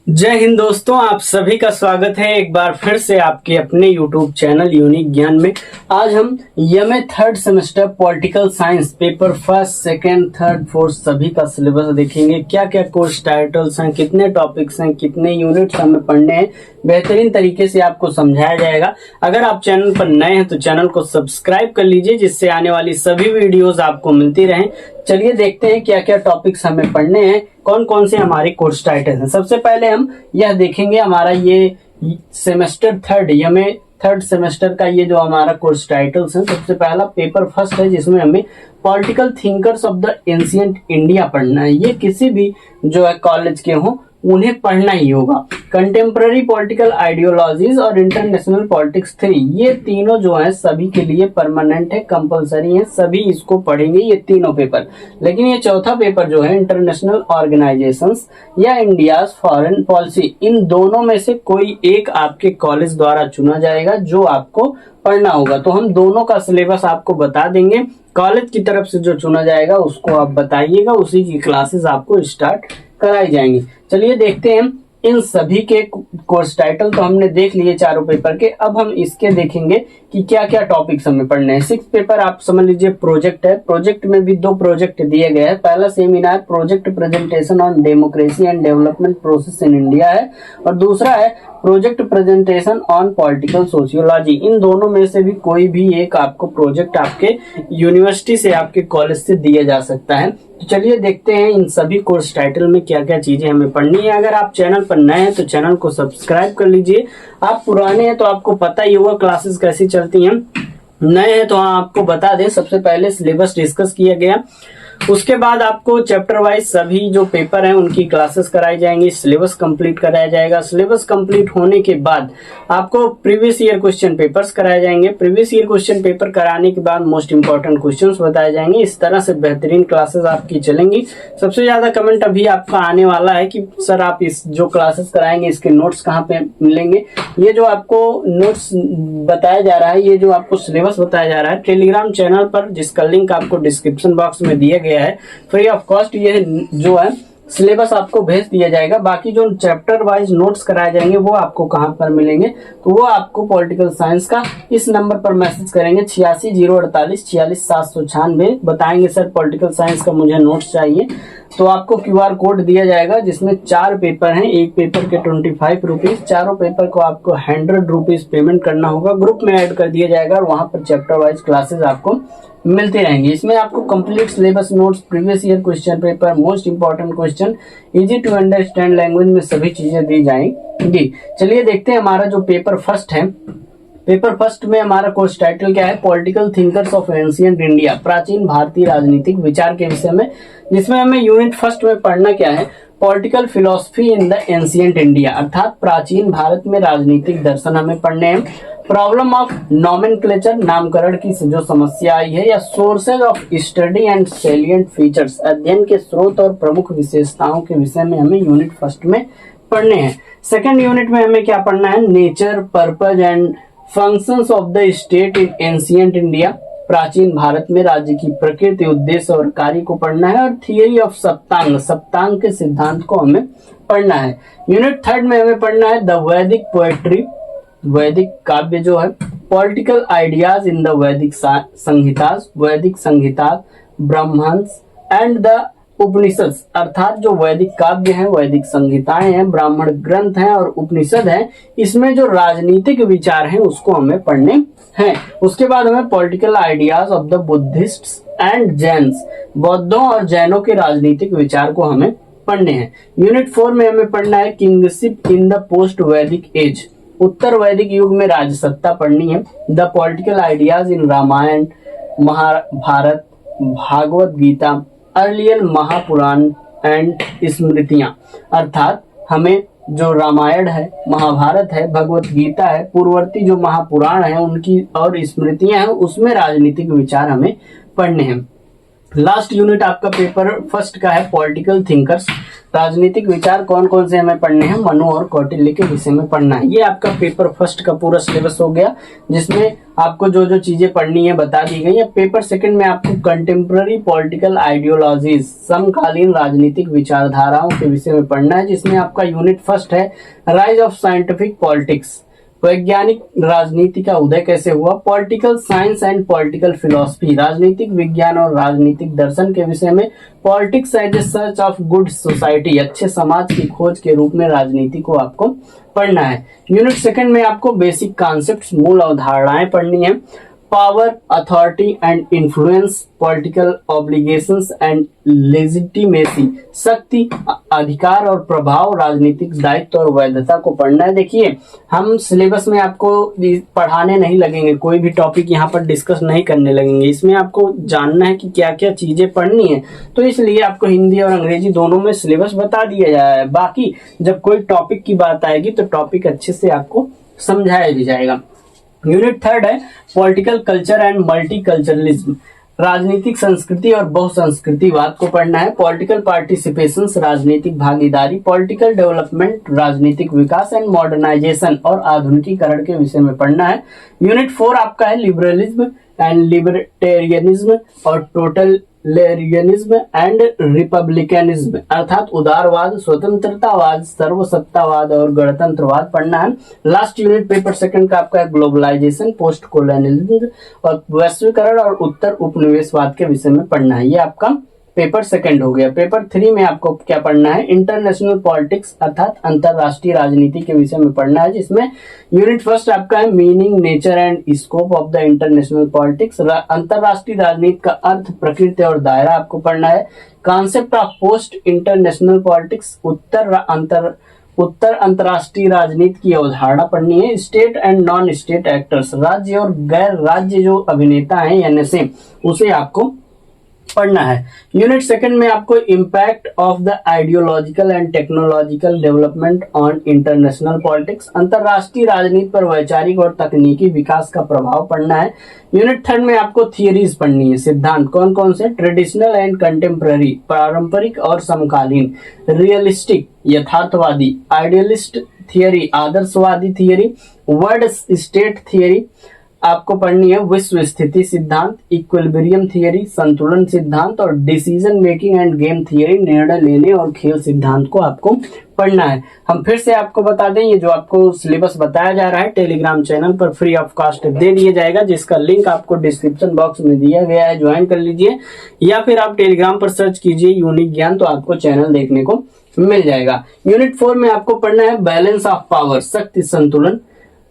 जय हिंद दोस्तों, आप सभी का स्वागत है एक बार फिर से आपके अपने YouTube चैनल यूनिक ज्ञान में। आज हम MA third semester political science paper first, second, third, fourth सभी का सिलेबस देखेंगे। क्या क्या कोर्स टाइटल्स हैं, कितने टॉपिक्स हैं, कितने यूनिट्स हमें पढ़ने हैं, बेहतरीन तरीके से आपको समझाया जाएगा। अगर आप चैनल पर नए हैं तो चैनल को सब्सक्राइब कर लीजिए, जिससे आने वाली सभी वीडियोस आपको मिलती रहें। चलिए देखते हैं क्या क्या टॉपिक्स हमें पढ़ने हैं, कौन कौन से हमारे कोर्स टाइटल हैं। सबसे पहले हम यह देखेंगे हमारा ये semester third MA third semester का ये जो हमारा कोर्स टाइटल्स हैं। सबसे पहला पेपर फर्स्ट है, जिसमें हमें political thinkers of the ancient India पढ़ना है। ये किसी भी जो है कॉलेज के हों उन्हें पढ़ना ही होगा। कंटेम्पररी पॉलिटिकल आइडियोलॉजीज और इंटरनेशनल पॉलिटिक्स थ्योरी, ये तीनों जो है सभी के लिए परमानेंट है, कंपलसरी है, सभी इसको पढ़ेंगे ये तीनों पेपर। लेकिन ये चौथा पेपर जो है इंटरनेशनल ऑर्गेनाइजेशंस या इंडियाज फॉरेन पॉलिसी, इन दोनों में से कोई एक आपके कॉलेज द्वारा चुना जाएगा जो आपको पढ़ना होगा। तो हम दोनों का सिलेबस आपको बता देंगे। कॉलेज की तरफ से जो चुना जाएगा उसको आप बताइएगा, उसी की क्लासेस आपको स्टार्ट कराई जाएंगी। चलिए देखते हैं इन सभी के कोर्स टाइटल तो हमने देख लिए चारों पेपर के। अब हम इसके देखेंगे कि क्या क्या टॉपिक्स हमें पढ़ने हैं। सिक्स पेपर आप समझ लीजिए प्रोजेक्ट है। प्रोजेक्ट में भी दो प्रोजेक्ट दिए गए हैं। पहला seminar project presentation on democracy and development process in India है, और दूसरा है project presentation on political sociology. इन दोनों में से भी कोई भी एक आपको प्रोजेक्ट आपके यूनिवर्सिटी से, आपके कॉलेज से दिया जा सकता है। तो चलिए देखते हैं इन सभी कोर्स टाइटल में क्या क्या चीजें हमें पढ़नी है। अगर आप चैनल पर नए हैं तो चैनल को सब्सक्राइब कर लीजिए। आप पुराने हैं तो आपको पता ही होगा क्लासेस कैसी चलती हैं। नए हैं तो आपको बता दें, सबसे पहले सिलेबस डिस्कस किया गया, उसके बाद आपको चैप्टर वाइज सभी जो पेपर हैं उनकी क्लासेस कराई जाएंगी, सिलेबस कंप्लीट कराया जाएगा। सिलेबस कंप्लीट होने के बाद आपको प्रीवियस ईयर क्वेश्चन पेपर्स कराए जाएंगे। प्रीवियस ईयर क्वेश्चन पेपर कराने के बाद मोस्ट इंपॉर्टेंट क्वेश्चंस बताए जाएंगे। इस तरह से बेहतरीन क्लासेस आपकी चलेंगी। सबसे ज्यादा कमेंट अभी आपका आने वाला है कि सर आप इस जो क्लासेस कराएंगे इसके नोट्स कहाँ पे मिलेंगे। ये जो आपको नोट्स बताया जा रहा है, ये जो आपको सिलेबस बताया जा रहा है, टेलीग्राम चैनल पर, जिसका लिंक आपको डिस्क्रिप्शन बॉक्स में दिया गया है, फ्री ऑफ कॉस्ट ये जो है सिलेबस आपको भेज दिया जाएगा। बाकी जो चैप्टर वाइज नोट्स कराए जाएंगे वो आपको कहां पर मिलेंगे, तो वो आपको पॉलिटिकल साइंस का इस नंबर पर मैसेज करेंगे 8608446796। बताएंगे सर पॉलिटिकल साइंस का मुझे नोट्स चाहिए, तो आपको QR कोड दिया जाएगा जिसमें 4 पेपर हैं। एक पेपर के 25 रुपीज, चारों पेपर को आपको 100 रुपीज पेमेंट करना होगा। ग्रुप में ऐड कर दिया जाएगा और वहां पर चैप्टर वाइज क्लासेस आपको मिलते रहेंगे। इसमें आपको complete syllabus notes, previous year question paper, most important question, easy to understand language में सभी चीजें दी जाएंगी। चलिए देखते हैं हमारा जो पेपर फर्स्ट है। पेपर फर्स्ट में हमारा कोर्स टाइटल क्या है, political thinkers of ancient India, प्राचीन भारतीय राजनीतिक विचार के विषय में, जिसमें हमें यूनिट फर्स्ट में पढ़ना क्या है, political philosophy in the ancient India, अर्थात प्राचीन भारत में राजनीतिक दर्शन हमें पढ़ने हैं। प्रॉब्लम ऑफ नॉमेनक्लेचर, नामकरण की जो समस्या आई है, या sources of study and salient features, अध्ययन के स्रोत और प्रमुख विशेषताओं के विषय में हमें यूनिट फर्स्ट में पढ़ने हैं। सेकंड यूनिट में हमें क्या पढ़ना है, nature, purpose and functions of the state in ancient India, प्राचीन भारत में राज्य की प्रकृति, उद्देश्य और कार्य को पढ़ना है। और थियरी ऑफ सप्तांग, सप्तांग के सिद्धांत को हमें पढ़ना है। यूनिट थर्ड में हमें पढ़ना है द वैदिक पोएट्री, वैदिक काव्य जो है, पॉलिटिकल आइडियाज इन द वैदिक संहिताज, वैदिक संहिता, ब्राह्मण्स एंड द उपनिषद, अर्थात जो वैदिक काव्य हैं, वैदिक संहिताएं हैं, ब्राह्मण ग्रंथ हैं और उपनिषद हैं, इसमें जो राजनीतिक विचार हैं उसको हमें पढ़ने हैं। उसके बाद हमें political ideas of the Buddhists and Jains, बौद्धों और जैनों के राजनीतिक विचार को हमें पढ़ने हैं। यूनिट 4 में हमें पढ़ना है kingship in the post Vedic age, उत्तर वैदिक युग में राजसत्ता पढ़नी है। The political ideas in Ramayana, Mahabharata, Bhagavad Gita, earlier Mahapurana and स्मृतियां, अर्थात हमें जो रामायण है, महाभारत है, भगवत गीता है, पूर्ववर्ती जो महापुराण है उनकी और स्मृतियां हैं, उसमें राजनीतिक विचार हमें पढ़ने हैं। लास्ट यूनिट आपका पेपर फर्स्ट का है पॉलिटिकल थिंकर्स, राजनीतिक विचार कौन कौन से हमें पढ़ने हैं, मनु और कौटिल्य के विषय में पढ़ना है। ये आपका पेपर फर्स्ट का पूरा सिलेबस हो गया, जिसमें आपको जो जो चीजें पढ़नी है बता दी गई। अब पेपर सेकंड में आपको कंटेम्प्रेरी पॉलिटिकल आइडियोलॉजीज, समकालीन राजनीतिक विचारधाराओं के विषय में पढ़ना है, जिसमें आपका यूनिट फर्स्ट है राइज ऑफ साइंटिफिक पॉलिटिक्स, वैज्ञानिक राजनीति का उदय कैसे हुआ, political science and political philosophy, राजनीतिक विज्ञान और राजनीतिक दर्शन के विषय में, politics as a search of good society, अच्छे समाज की खोज के रूप में राजनीति को आपको पढ़ना है। यूनिट सेकंड में आपको बेसिक कॉन्सेप्ट्स, मूल अवधारणाएं पढ़नी है, power, authority and influence, political obligations and legitimacy, शक्ति, अधिकार और प्रभाव, राजनीतिक दायित्व और वैधता को पढ़ना है। देखिए, हम सिलेबस में आपको पढ़ाने नहीं लगेंगे, कोई भी टॉपिक यहाँ पर डिस्कस नहीं करने लगेंगे, इसमें आपको जानना है कि क्या क्या चीजें पढ़नी है, तो इसलिए आपको हिंदी और अंग्रेजी दोनों में सिलेबस बता दिया जा रहा है। बाकी जब कोई टॉपिक की बात आएगी तो टॉपिक अच्छे से आपको समझाया भी जाएगा। यूनिट थर्ड है पॉलिटिकल कल्चर एंड मल्टीकल्चरलिज्म, राजनीतिक संस्कृति और बहुसंस्कृतिवाद को पढ़ना है, पॉलिटिकल पार्टिसिपेशन, राजनीतिक भागीदारी, पॉलिटिकल डेवलपमेंट, राजनीतिक विकास एंड मॉडर्नाइजेशन और आधुनिकीकरण के विषय में पढ़ना है। यूनिट 4 आपका है लिबरलिज्म एंड लिबर्टेरियनिज्म और टोटलिटेरियनिज्म एंड रिपब्लिकनिज्म, अर्थात उदारवाद, स्वतंत्रतावाद, सर्वसत्तावाद और गणतंत्रवाद पढ़ना है। लास्ट यूनिट पेपर सेकंड का आपका है ग्लोबलाइजेशन, पोस्ट कोलोनियलिज्म और वैश्वीकरण और उत्तर उपनिवेशवाद के विषय में पढ़ना है। ये आपका पेपर सेकंड हो गया। पेपर 3 में आपको क्या पढ़ना है, इंटरनेशनल पॉलिटिक्स अर्थात अंतरराष्ट्रीय राजनीति के विषय में पढ़ना है, जिसमें यूनिट फर्स्ट आपका है meaning, nature and scope of the international politics, अंतरराष्ट्रीय राजनीति का अर्थ, प्रकृति और दायरा आपको पढ़ना है। Concept of post international politics, उत्तर अंतरराष्ट्रीय राजनीति की अवधारणा पढ़नी है। State and non state actors, राज्य और गैर राज्य जो अभिनेता हैं एनएसए, उसे आपको पढ़ना है। यूनिट सेकंड में आपको impact of the ideological and technological development on international politics, अंतरराष्ट्रीय राजनीति पर वैचारिक और तकनीकी विकास का प्रभाव पढ़ना है। यूनिट थर्ड में आपको थियरीज पढ़नी है, सिद्धांत कौन कौन से, ट्रेडिशनल एंड कंटेम्प्रेरी, पारंपरिक और समकालीन, रियलिस्टिक यथार्थवादी, आइडियलिस्ट थियरी, आदर्शवादी थियरी, वर्ड स्टेट थियरी आपको पढ़नी है, विश्व स्थिति सिद्धांत, इक्विलिब्रियम थियरी, संतुलन सिद्धांत और decision making end game theory, निर्णय लेने और खेल सिद्धांत को आपको पढ़ना है। हम फिर से आपको बता दें, ये जो आपको सिलेबस बताया जा रहा है टेलीग्राम चैनल पर फ्री ऑफ कॉस्ट दे दिया जाएगा, जिसका लिंक आपको डिस्क्रिप्शन बॉक्स में दिया गया है, ज्वाइन कर लीजिए, या फिर आप टेलीग्राम पर सर्च कीजिए यूनिक ज्ञान, तो आपको चैनल देखने को मिल जाएगा। यूनिट 4 में आपको पढ़ना है बैलेंस ऑफ पावर, शक्ति संतुलन,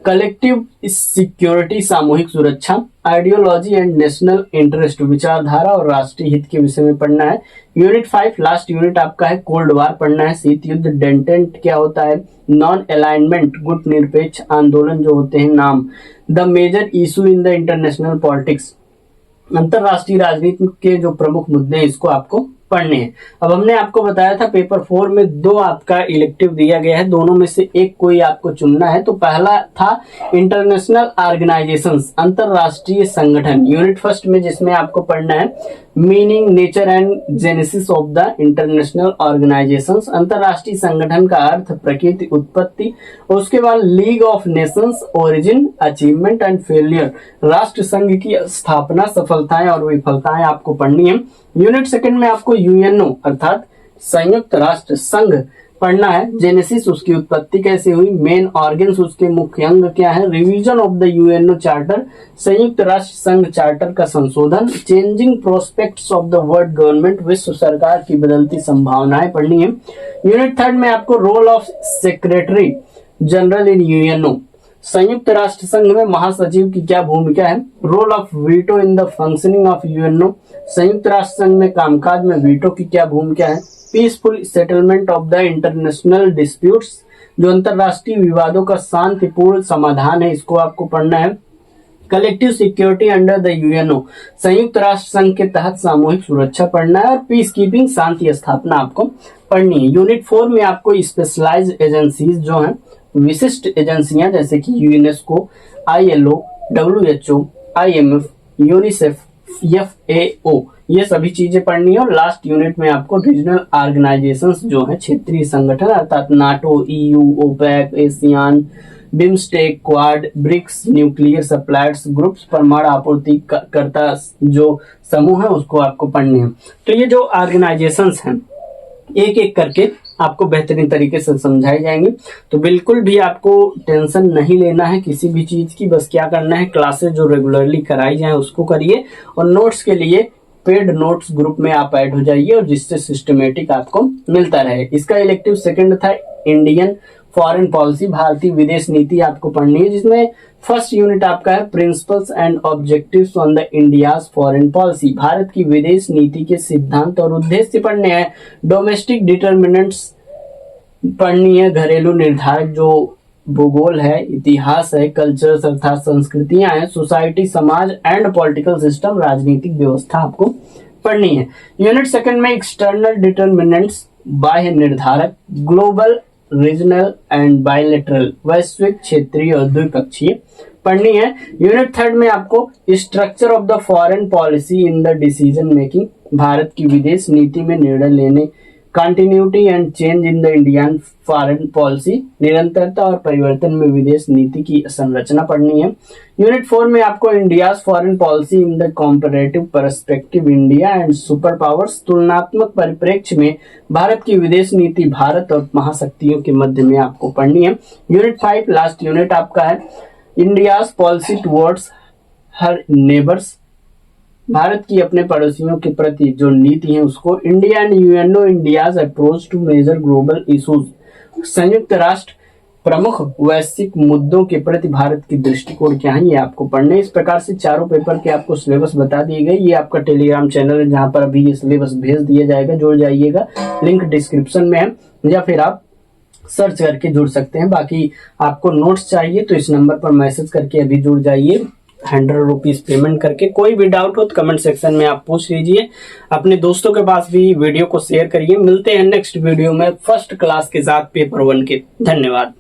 कलेक्टिव सिक्योरिटी, सामूहिक सुरक्षा, आइडियोलॉजी एंड नेशनल इंटरेस्ट, विचारधारा और राष्ट्रीय हित के विषय में पढ़ना है। यूनिट 5 लास्ट यूनिट आपका है कोल्ड वार पढ़ना है, शीत युद्ध, डेंटेंट क्या होता है, नॉन अलाइनमेंट, गुट निरपेक्ष आंदोलन जो होते हैं नाम, the major issue in the international politics, अंतरराष्ट्रीय राजनीति के जो प्रमुख मुद्दे हैं इसको आपको पढ़ने हैं। अब हमने आपको बताया था पेपर 4 में 2 आपका इलेक्टिव दिया गया है, दोनों में से एक कोई आपको चुनना है। तो पहला था इंटरनेशनल ऑर्गेनाइजेशंस, अंतरराष्ट्रीय संगठन, यूनिट फर्स्ट में, जिसमें आपको पढ़ना है meaning, nature and genesis of the international organisations, अंतरराष्ट्रीय संगठन का अर्थ, प्रकृति, उत्पत्ति। उसके बाद league of Nations, origin, achievement and failure, राष्ट्र संघ की स्थापना, सफलताएं और विफलताएं आपको पढ़नी है। यूनिट सेकंड में आपको यूएनओ अर्थात संयुक्त राष्ट्र संघ पढ़ना है, जेनेसिस उसकी उत्पत्ति कैसे हुई, मेन ऑर्गन्स उसके मुख्य अंग क्या है, revision of the UNO charter, संयुक्त राष्ट्र संघ चार्टर का संशोधन, changing prospects of the world government, विश्व सरकार की बदलती संभावनाएं पढ़नी है। यूनिट थर्ड में आपको role of secretary general in UNO, संयुक्त राष्ट्र संघ में महासचिव की क्या भूमिका है, role of veto in the functioning of UNO, संयुक्त राष्ट्र संघ में कामकाज में वीटो की क्या भूमिका है, peaceful settlement of the international disputes, जो अंतरराष्ट्रीय विवादों का शांतिपूर्ण समाधान है, इसको आपको पढ़ना है। Collective security under the UNO, संयुक्त राष्ट्र संघ के तहत सामूहिक सुरक्षा पढ़ना है। और पीस कीपिंग, शांति स्थापना आपको पढ़नी है। यूनिट 4 में आपको स्पेशलाइज्ड एजेंसीज जो हैं, विशिष्ट एजेंसियां जैसे कि UNESCO, ILO, WHO, IMF, UNICEF, FAO, ये सभी चीजें पढ़नी है। और लास्ट यूनिट में आपको रीजनल ऑर्गेनाइजेशंस जो है, क्षेत्रीय संगठन अर्थात NATO, EU, OPEC, ASEAN, BIMSTEC, Quad, BRICS, nuclear suppliers groups, परमाणु आपूर्ति करता जो समूह है उसको आपको पढ़ने हैं। तो ये जो ऑर्गेनाइजेशंस हैं एक एक करके आपको बेहतरीन तरीके से समझाए जाएंगे। तो बिल्कुल भी आपको टेंशन नहीं लेना है किसी भी चीज की, बस क्या करना है, क्लासेस जो रेगुलरली कराई जाए उसको करिए, और नोट्स के लिए पेड नोट्स ग्रुप में आप ऐड हो जाइए, और जिससे सिस्टमेटिक आपको मिलता रहे। इसका इलेक्टिव सेकंड था इंडियन फॉरेन पॉलिसी, भारतीय विदेश नीति आपको पढ़नी है, जिसमें फर्स्ट यूनिट आपका है principles and objectives on the India's foreign policy, Bharat की विदेश नीति के सिद्धांत और उद्देश्य पढ़ने हैं। डोमेस्टिक डिटर्मिनेंट्स पढ़नी है, घरेलू निर्धारक जो भूगोल है, इतिहास है, कल्चर्स अर्थात संस्कृतियां हैं, सोसाइटी समाज एंड पॉलिटिकल सिस्टम राजनीतिक व्यवस्था आपको पढ़नी है। यूनिट सेकंड में एक्सटर्नल डिटर्मिनेंट्स बाह्य निर्धारक, ग्लोबल, रीजनल एंड बायलैटरल वैश्विक, क्षेत्रीय और द्विपक्षीय पढ़नी है। यूनिट थर्ड में आपको structure of the foreign policy in the decision making, Bharat की विदेश नीति में निर्णय लेने, continuity and change in the Indian foreign policy, निरंतरता और परिवर्तन में विदेश नीति की संरचना पढ़नी है। यूनिट 4 में आपको India's foreign policy in the comparative perspective, India and super powers, तुलनात्मक परिप्रेक्ष्य में भारत की विदेश नीति भारत और महाशक्तियों के मध्य में आपको पढ़नी है। यूनिट 5 लास्ट यूनिट आपका है India's policy towards her neighbours, भारत की अपने पड़ोसियों के प्रति जो नीति है उसको, India and UNO India's approach to major global issues, संयुक्त राष्ट्र प्रमुख वैश्विक मुद्दों के प्रति भारत की दृष्टिकोण क्या है, ये आपको पढ़ने। इस प्रकार से चारों पेपर के आपको सिलेबस बता दिए गए। ये आपका टेलीग्राम चैनल है जहां पर अभी ये सिलेबस भेज दिया जाएगा, जुड़ जाइएगा, लिंक डिस्क्रिप्शन में है, या फिर आप सर्च करके जुड़ सकते हैं। बाकी आपको नोट्स चाहिए तो इस नंबर पर मैसेज करके अभी जुड़ जाइए, 100 रुपीज पेमेंट करके। कोई भी डाउट हो तो कमेंट सेक्शन में आप पूछ लीजिए, अपने दोस्तों के पास भी वीडियो को शेयर करिए। मिलते हैं नेक्स्ट वीडियो में फर्स्ट क्लास के साथ पेपर 1 के। धन्यवाद।